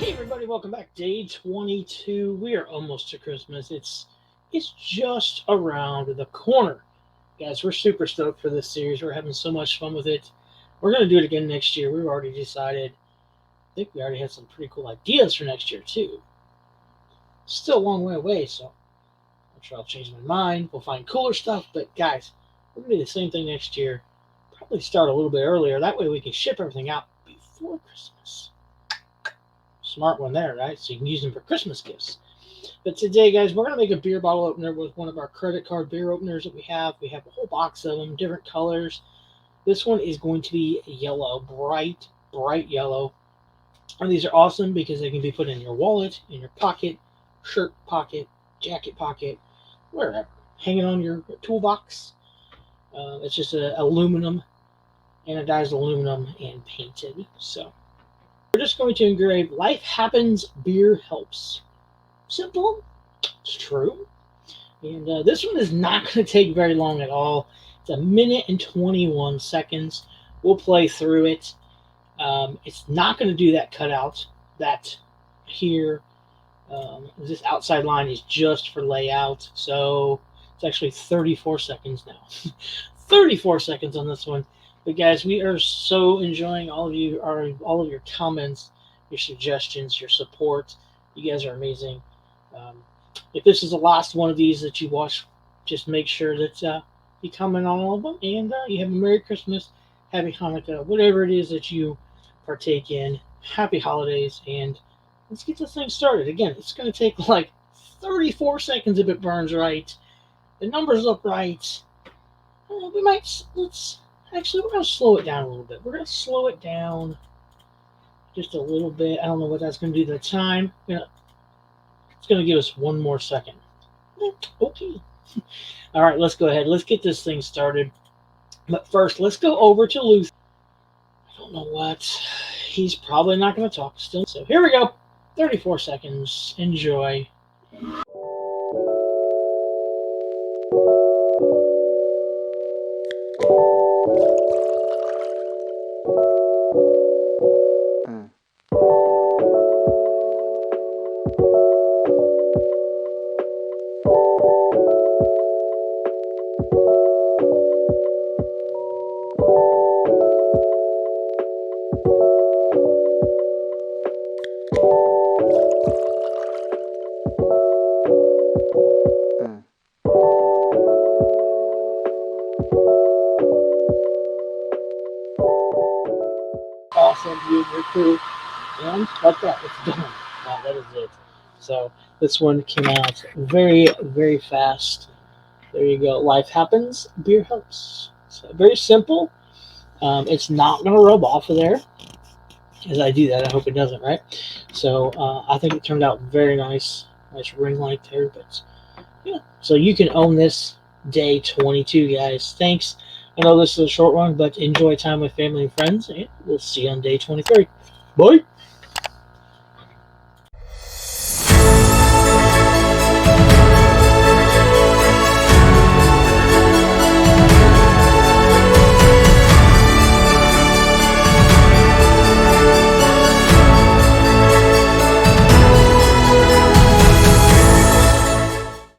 Hey everybody, welcome back. Day 22. We are almost to Christmas. It's just around the corner. Guys, we're super stoked for this series. We're having so much fun with it. We're gonna do it again next year. We've already decided. I think we already had some pretty cool ideas for next year too. Still a long way away, so I'm sure I'll change my mind. We'll find cooler stuff, but guys, we're gonna do the same thing next year. Probably start a little bit earlier. That way we can ship everything out before Christmas. Smart one there, right? So you can use them for Christmas gifts. But today, guys, we're going to make a beer bottle opener with one of our credit card beer openers that we have. We have a whole box of them, different colors. This one is going to be yellow, bright yellow. And these are awesome because they can be put in your wallet, in your pocket, shirt pocket, jacket pocket, wherever. Hanging on your toolbox. It's just aluminum, anodized aluminum, and painted. So we're just going to engrave "Life Happens, Beer Helps." Simple, it's true. And this one is not going to take very long at all. It's a minute and 21 seconds. We'll play through it. It's not going to do that cutout. That here, this outside line is just for layout. So it's actually 34 seconds now. 34 seconds on this one. But guys, we are so enjoying all of your comments, your suggestions, your support. You guys are amazing. If this is the last one of these that you watch, just make sure that you comment on all of them, and you have a Merry Christmas, Happy Hanukkah, whatever it is that you partake in. Happy holidays, and let's get this thing started. Again, it's going to take like 34 seconds if it burns right. The numbers look right. We're going to slow it down a little bit. We're going to slow it down just a little bit. I don't know what that's going to do to the time. It's going to give us one more second. Okay. All right, let's go ahead. Let's get this thing started. But first, let's go over to Luther. I don't know what. He's probably not going to talk still. So here we go. 34 seconds. Enjoy. Awesome, you and your crew. And like that, it's done. That is it. So this one came out very, very fast. There you go. Life happens, beer helps. So very simple. It's not going to rub off of there. As I do that, I hope it doesn't, right? So I think it turned out very nice. Nice ring light there. But yeah, so you can own this day 22, guys. Thanks. I know this is a short one, but enjoy time with family and friends, and we'll see you on day 23. Bye.